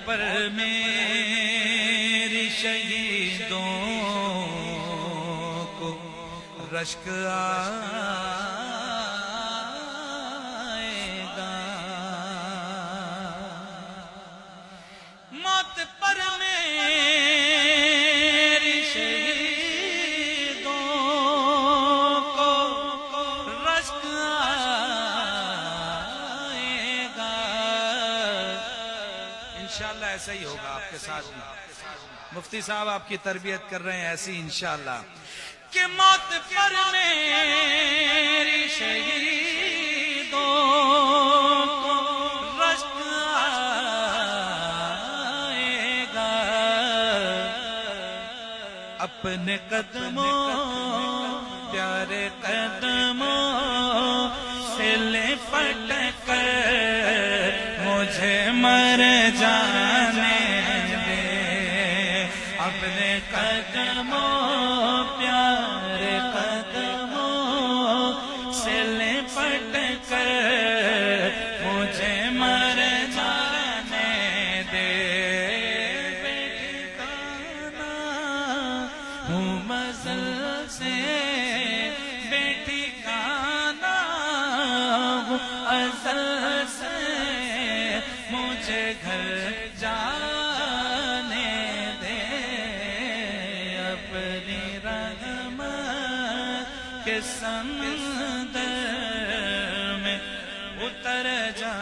پر میری شہیدوں کو رشک آئے گا، موت پر میری شہیدوں کو رشک آئے گا۔ انشاءاللہ ایسا ہی ہوگا آپ کے ساتھ بھی، مفتی صاحب آپ کی تربیت کر رہے ہیں ایسی انشاءاللہ، کہ موت پر میری شہیدوں کو رشک آئے گا، اپنے قدموں پیارے قدموں سے لپٹ کر مجھے مر جانے دے، اپنے قدموں پیارے قدموں سے لپٹ کر مجھے مر جانے دے، بیٹھکانا ہوں مزل سے، بیٹھکانا ہوں ازل سے، مجھے گھر جانے دے، اپنی رحمت کے سمندر میں اتر جا۔